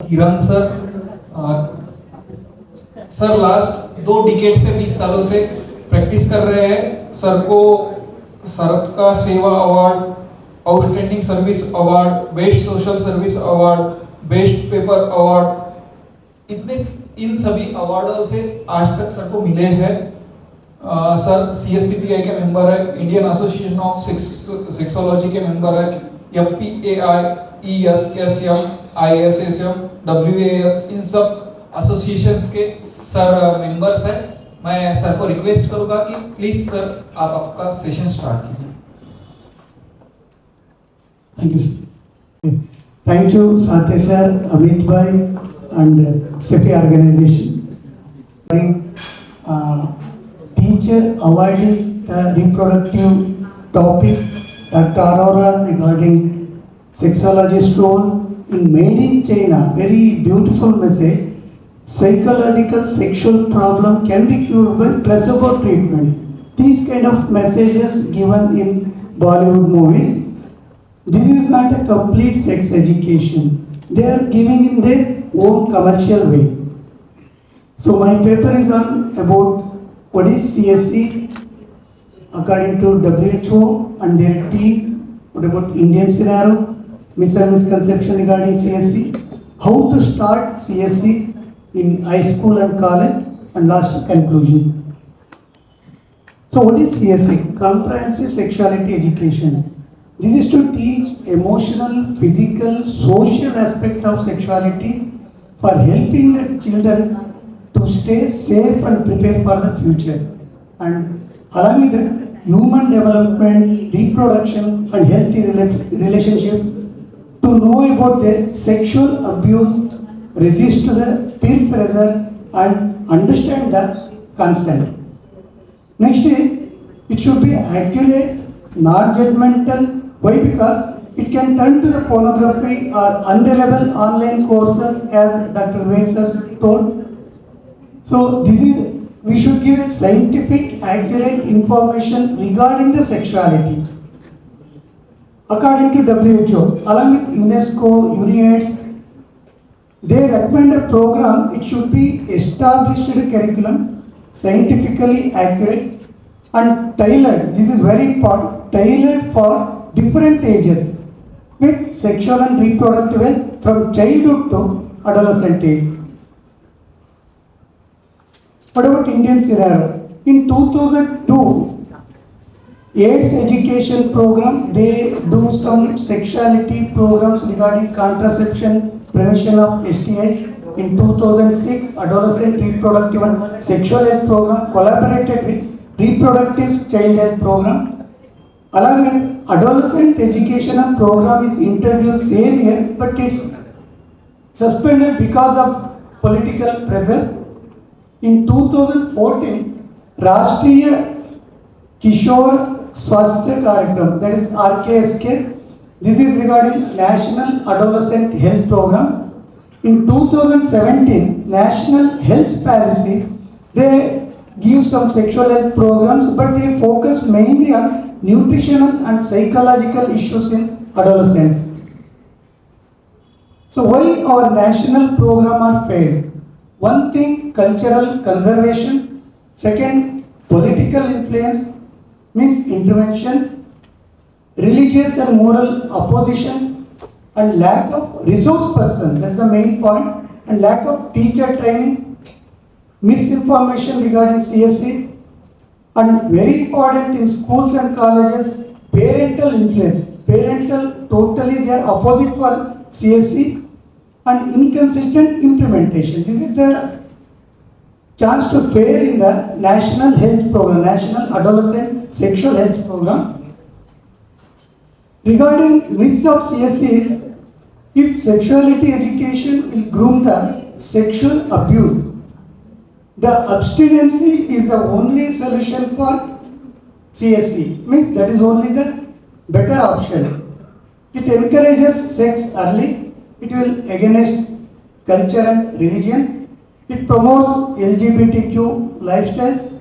किरण sir. Sir last 2 decade से 20 सालों से प्रैक्टिस कर रहे हैं। सर को सरद का सेवा award, outstanding service award, best social service award, best paper award, इतने इन सभी अवार्डों से आज तक सर को मिले हैं। सर CSEPI के मेंबर है, इंडियन एसोसिएशन ऑफ सेक्सोलॉजी के मेंबर है, FPAI, ESSM, ISSM, WAS, इन सब एसोसिएशंस के सर मेंबर्स हैं। मैं सर को रिक्वेस्ट करूंगा कि प्लीज सर आप आपका सेशन स्टार्ट कीजिए। Thank you sir. Thank you साथे सर, अमित भाई and CSEPI organization. Teacher awarding the reproductive topic, Dr. Aurora, regarding sexologist role in Made in China. Very beautiful message. Psychological sexual problem can be cured by placebo treatment. These kind of messages given in Bollywood movies. This is not a complete sex education. They are giving in their own commercial way. So my paper is on about what is CSE according to WHO and their team, what about Indian scenario, myth and misconception regarding CSE, how to start CSE in high school and college, and last conclusion. So what is CSE? Comprehensive Sexuality Education. This is to teach emotional, physical, social aspect of sexuality for helping the children to stay safe and prepare for the future. And along with that, human development, reproduction and healthy relationship, to know about their sexual abuse, resist to the peer pressure and understand the consent. Next is, it should be accurate, not judgmental. Why? Because it can turn to the pornography or unreliable online courses, as Dr. Vivek sir told. So this is, we should give scientific, accurate information regarding the sexuality. According to WHO, along with UNESCO, UNAIDS, they recommend a program. It should be established curriculum, scientifically accurate and tailored. This is very important. Tailored for different ages with sexual and reproductive health from childhood to adolescent age. What about Indian scenario? In 2002, AIDS education program, they do some sexuality programs regarding contraception, prevention of STIs. In 2006, adolescent reproductive and sexual health program collaborated with reproductive child health program. Along with adolescent education and program is introduced same year, but it's suspended because of political pressure. In 2014, Rashtriya Kishore Swasthya Karyakram, that is RKSK, this is regarding National Adolescent Health Program. In 2017, National Health Policy, they give some sexual health programs, but they focus mainly on nutritional and psychological issues in adolescents. So why our national program are failed? One thing, cultural conservation. Second, political influence, means intervention. Religious and moral opposition, and lack of resource person, that's the main point, and lack of teacher training, misinformation regarding CSE, and very important in schools and colleges, parental influence. Parental, totally they are opposite for CSE, and inconsistent implementation. This is the chance to fail in the National Health Program, National Adolescent Sexual Health Program. Regarding myths of CSE, if sexuality education will groom the sexual abuse, the abstinency is the only solution for CSE. Means that is only the better option. It encourages sex early. It will against culture and religion. It promotes LGBTQ lifestyles,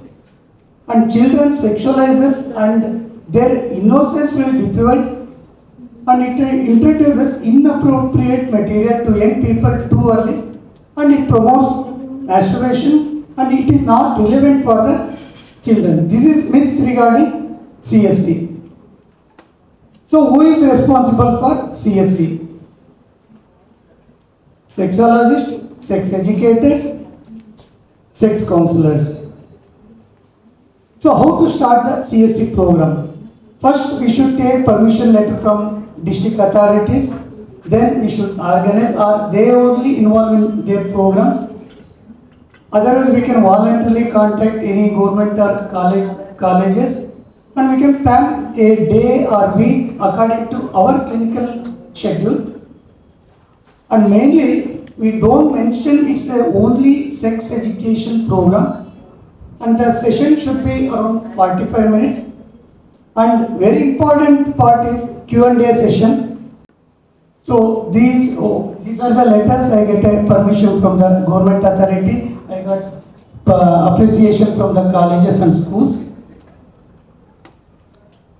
and children sexualizes and their innocence will deprive, and it introduces inappropriate material to young people too early, and it promotes masturbation, and it is not relevant for the children. This is myths regarding CSE. So who is responsible for CSE? Sexologist, sex educators, sex counselors. So how to start the CSE program? First, we should take permission letter from district authorities. Then we should organize, or they only involved in their program. Otherwise, we can voluntarily contact any government or colleges, and we can plan a day or week according to our clinical schedule. And mainly, we don't mention it's a only sex education program, and the session should be around 45 minutes. And very important part is Q&A session. So these are the letters. I get a permission from the government authority. I got appreciation from the colleges and schools.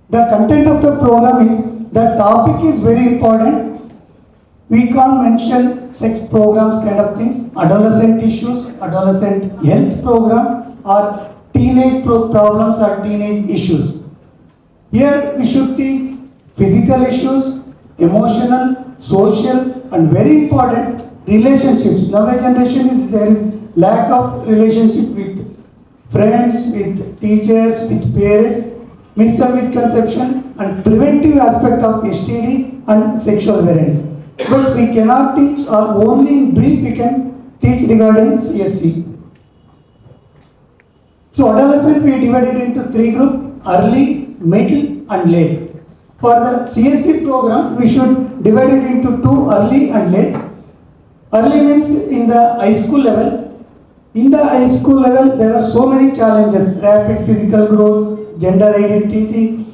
The content of the program is, the topic is very important. We can't mention sex programs kind of things, adolescent issues, adolescent health program, or teenage problems or teenage issues. Here we should teach physical issues, emotional, social, and very important, relationships. Nowadays generation is there is lack of relationship with friends, with teachers, with parents, myths and misconception, and preventive aspect of STD and sexual variants. But we cannot teach, or only in brief we can teach regarding CSE. So adolescent we divided into three groups: early, middle, and late. For the CSE program, we should divide it into two: early and late. Early means in the high school level. In the high school level, there are so many challenges: rapid physical growth, gender identity,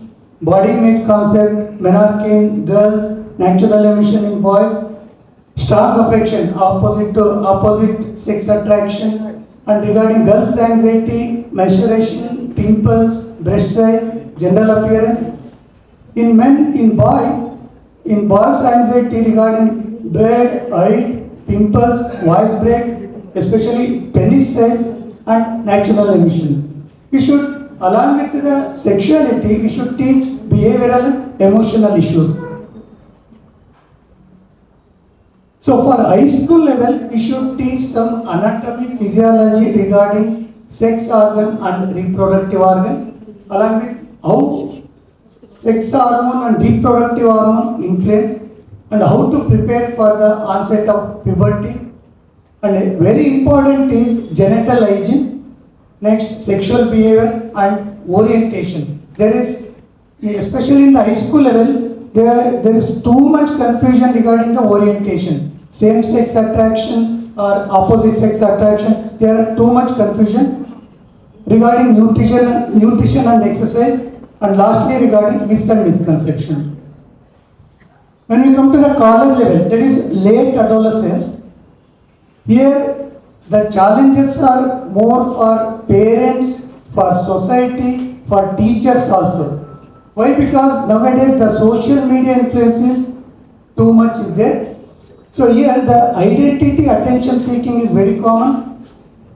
body image concept, menarche in girls, natural emission in boys, strong affection, opposite sex attraction, and regarding girls' anxiety, menstruation, pimples, breast size, general appearance. In men, in boys' anxiety regarding beard, height, pimples, voice break, especially penis size, and natural emission. We should, along with the sexuality, we should teach behavioral and emotional issues. So for high school level, we should teach some anatomy, physiology regarding sex organ and reproductive organ, along with how sex hormone and reproductive hormone influence, and how to prepare for the onset of puberty. And very important is genital hygiene, next sexual behavior and orientation. There is, especially in the high school level, there is too much confusion regarding the orientation. Same sex attraction or opposite sex attraction, there are too much confusion regarding nutrition and exercise, and lastly regarding myths and misconceptions. When we come to the college level, that is late adolescence, here the challenges are more for parents, for society, for teachers also. Why? Because nowadays the social media influences too much is there. So here the identity attention seeking is very common.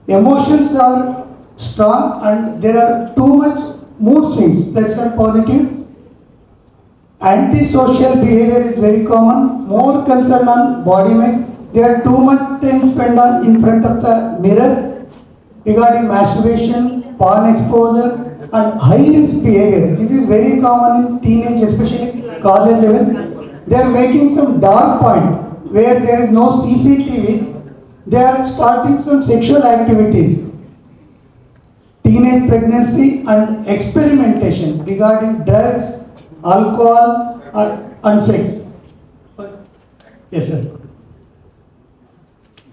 Emotions are strong and there are too much mood swings, plus and positive. Antisocial behavior is very common. More concern on body image. They are too much time spent on in front of the mirror regarding masturbation, porn exposure, and high risk behavior. This is very common in teenage, especially college level. They are making some dark point where there is no CCTV. They are starting some sexual activities. Teenage pregnancy and experimentation regarding drugs, alcohol, and sex. Yes, sir.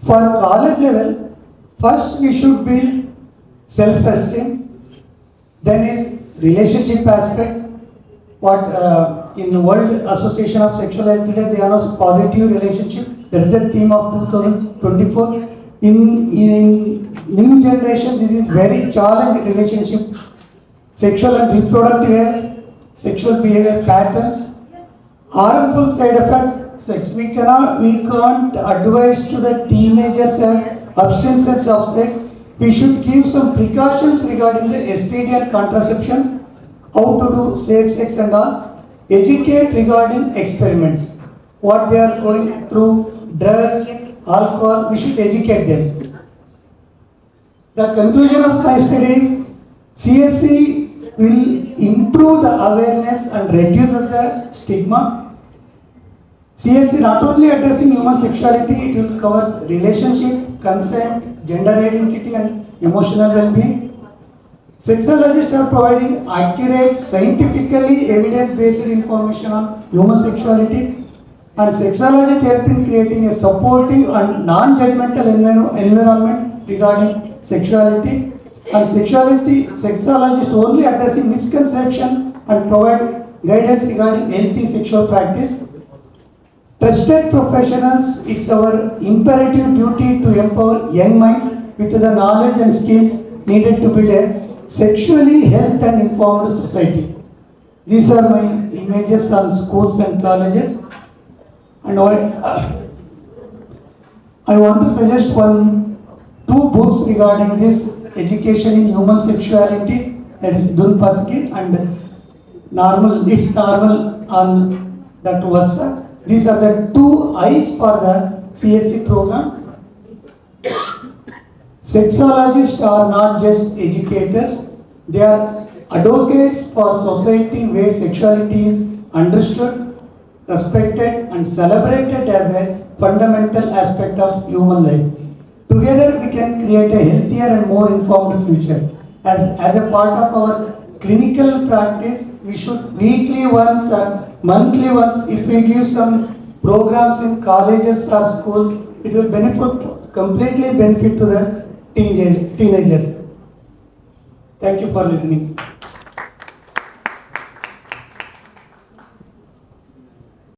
For college level, first we should build self-esteem, then is relationship aspect. What in the World Association of Sexual Health today, they announce positive relationship. That is the theme of 2024. In new generation, this is very challenging relationship, sexual and reproductive health, sexual behavior patterns, harmful side effect, sex. We can't advise to the teenagers as abstinence of sex. We should give some precautions regarding the STD and contraceptions, how to do safe sex and all. Educate regarding experiments, what they are going through, drugs, alcohol. We should educate them. The conclusion of my study is CSE will improve the awareness and reduces the stigma. CSE not only addressing human sexuality, it will cover relationship, consent, gender identity and emotional well-being. Sexologists are providing accurate, scientifically evidence-based information on human sexuality, and sexologists help in creating a supportive and non-judgmental environment regarding sexuality. And sexologists only addressing misconception and provide guidance regarding healthy sexual practice. Trusted professionals, it's our imperative duty to empower young minds with the knowledge and skills needed to build a sexually health and informed society. These are my images on schools and colleges. And I want to suggest two books regarding this education in human sexuality, that is Dunpatki and Normal on that Versa. These are the two eyes for the CSE program. Sexologists are not just educators, they are advocates for society where sexuality is understood, respected and celebrated as a fundamental aspect of human life. Together we can create a healthier and more informed future. As a part of our clinical practice, we should weekly once or monthly once, if we give some programs in colleges or schools, it will completely benefit to the teenagers. Thank you for listening.